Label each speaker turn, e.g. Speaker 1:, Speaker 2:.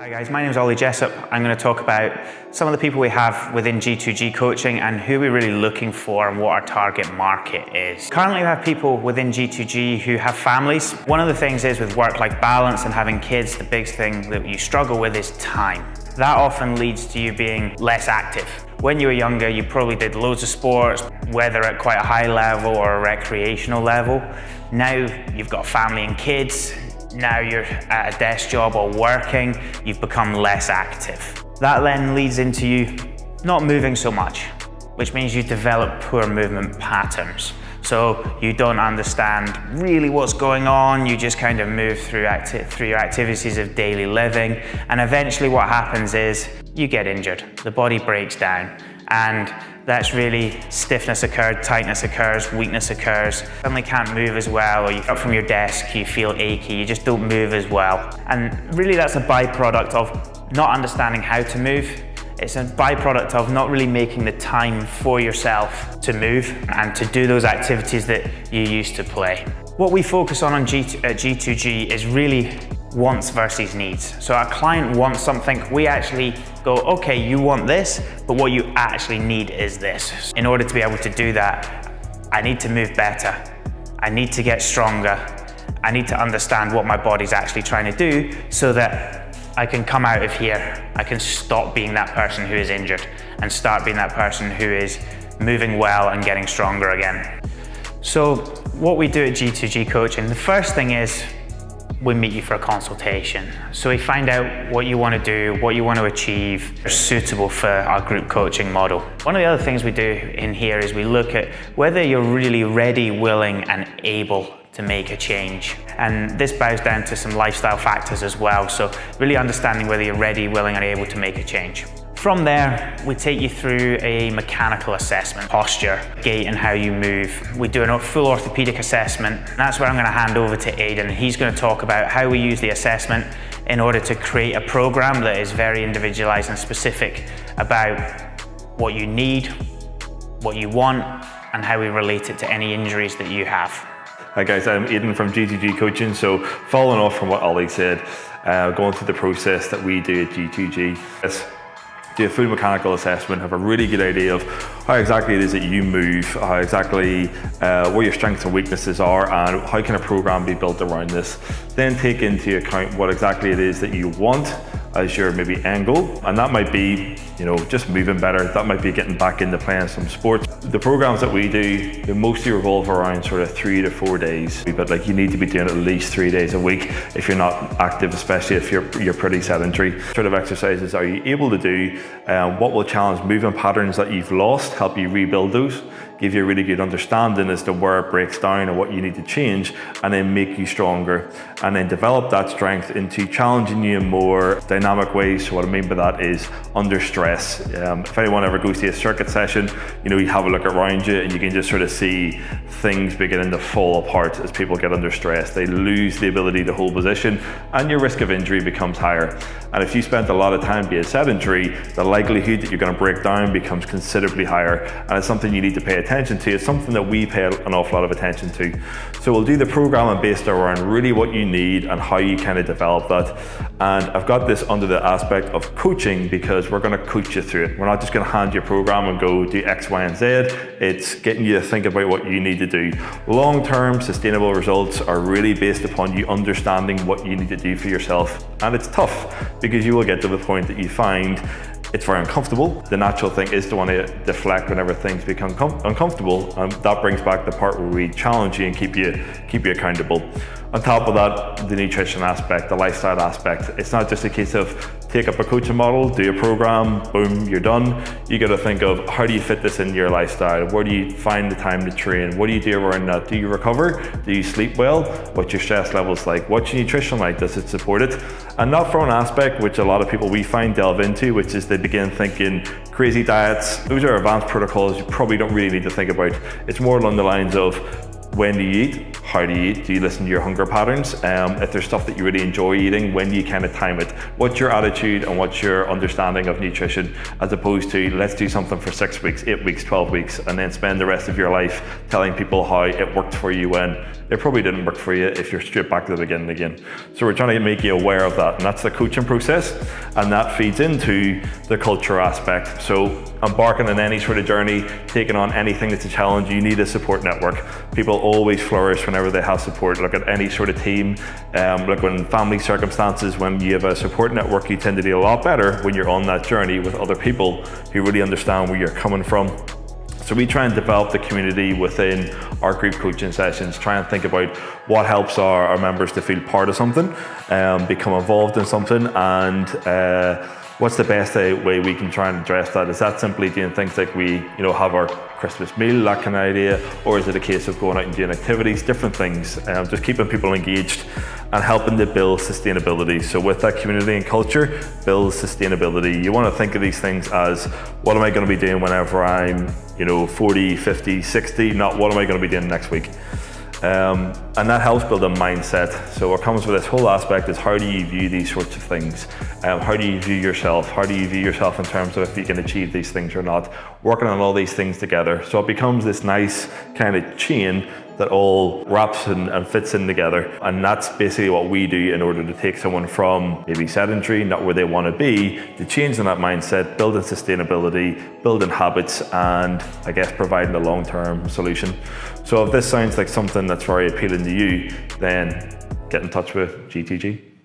Speaker 1: Hi guys, my name is Ollie Jessup. I'm going to talk about some of the people we have within G2G coaching and who we're really looking for and what our target market is. Currently we have people within G2G who have families. One of the things is with work-life balance and having kids, the big thing that you struggle with is time. That often leads to you being less active. When you were younger, you probably did loads of sports, whether at quite a high level or a recreational level. Now you've got family and kids. Now you're at a desk job or working, you've become less active. That then leads into you not moving so much, which means you develop poor movement patterns. So you don't understand really what's going on, you just kind of move through your activities of daily living, and eventually what happens is you get injured, the body breaks down, and that's really stiffness occurs, tightness occurs, weakness occurs. Suddenly can't move as well, or you get up from your desk, you feel achy, you just don't move as well. And really that's a byproduct of not understanding how to move. It's a byproduct of not really making the time for yourself to move and to do those activities that you used to play. What we focus on at G2G is really wants versus needs. So our client wants something, we actually go, okay, you want this, but what you actually need is this. In order to be able to do that, I need to move better. I need to get stronger. I need to understand what my body's actually trying to do so that I can come out of here. I can stop being that person who is injured and start being that person who is moving well and getting stronger again. So what we do at G2G coaching, the first thing is we meet you for a consultation. So we find out what you want to do, what you want to achieve, suitable for our group coaching model. One of the other things we do in here is we look at whether you're really ready, willing, and able to make a change. And this bows down to some lifestyle factors as well. So really understanding whether you're ready, willing, and able to make a change. From there, we take you through a mechanical assessment, posture, gait, and how you move. We do a full orthopedic assessment. And that's where I'm going to hand over to Aidan. He's going to talk about how we use the assessment in order to create a program that is very individualized and specific about what you need, what you want, and how we relate it to any injuries that you have.
Speaker 2: Hi guys, I'm Aidan from G2G Coaching. So following off from what Ollie said, going through the process that we do at G2G, do a full mechanical assessment, have a really good idea of how exactly it is that you move, how exactly where your strengths and weaknesses are, and how can a program be built around this. Then take into account what exactly it is that you want as your maybe end goal, and that might be, just moving better. That might be getting back into playing some sports. The programs that we do, they mostly revolve around sort of 3 to 4 days, but like you need to be doing at least 3 days a week if you're not active, especially if you're pretty sedentary. Sort of exercises are you able to do? What will challenge movement patterns that you've lost, help you rebuild those, give you a really good understanding as to where it breaks down and what you need to change, and then make you stronger, and then develop that strength into challenging you in more dynamic ways. So what I mean by that is under stress. If anyone ever goes to a circuit session, you have a look around you and you can just sort of see things beginning to fall apart as people get under stress. They lose the ability to hold position and your risk of injury becomes higher. And if you spent a lot of time being sedentary, the likelihood that you're going to break down becomes considerably higher, and it's something you need to pay attention to. It's something that we pay an awful lot of attention to. So we'll do the programming based around really what you need and how you kind of develop that. And I've got this under the aspect of coaching because we're going to coach you through it. We're not just going to hand you a program and go do X, Y, and Z. It's getting you to think about what you need to do. Long-term sustainable results are really based upon you understanding what you need to do for yourself. And it's tough because you will get to the point that you find it's very uncomfortable. The natural thing is to want to deflect whenever things become uncomfortable, and that brings back the part where we challenge you and keep you accountable. On top of that, the nutrition aspect, the lifestyle aspect. It's not just a case of take up a coaching model, do a program, boom, you're done. You got to think of how do you fit this into your lifestyle? Where do you find the time to train? What do you do around that? Do you recover? Do you sleep well? What's your stress levels like? What's your nutrition like? Does it support it? And not from an aspect which a lot of people we find delve into, which is they begin thinking crazy diets. Those are advanced protocols you probably don't really need to think about. It's more along the lines of when do you eat? How do you listen to your hunger patterns? If there's stuff that you really enjoy eating, when do you kind of time it? What's your attitude and what's your understanding of nutrition, as opposed to let's do something for 6 weeks, 8 weeks, 12 weeks, and then spend the rest of your life telling people how it worked for you when it probably didn't work for you if you're straight back to the beginning again. So we're trying to make you aware of that, and that's the coaching process, and that feeds into the culture aspect. So embarking on any sort of journey, taking on anything that's a challenge, you need a support network. People always flourish whenever they have support. Look at any sort of team, look when family circumstances, when you have a support network, you tend to do a lot better when you're on that journey with other people who really understand where you're coming from. So we try and develop the community within our group coaching sessions, try and think about what helps our members to feel part of something, become involved in something, and what's the best way we can try and address that? Is that simply doing things like we have our Christmas meal, that kind of idea, or is it a case of going out and doing activities, different things, just keeping people engaged and helping to build sustainability. So with that community and culture, build sustainability. You want to think of these things as, what am I going to be doing whenever I'm 40, 50, 60, not what am I going to be doing next week. And that helps build a mindset. So what comes with this whole aspect is, how do you view these sorts of things? How do you view yourself? How do you view yourself in terms of if you can achieve these things or not? Working on all these things together. So it becomes this nice kind of chain that all wraps and fits in together. And that's basically what we do in order to take someone from maybe sedentary, not where they want to be, to changing that mindset, building sustainability, building habits, and I guess providing a long-term solution. So if this sounds like something that's very appealing to you, then get in touch with G2G.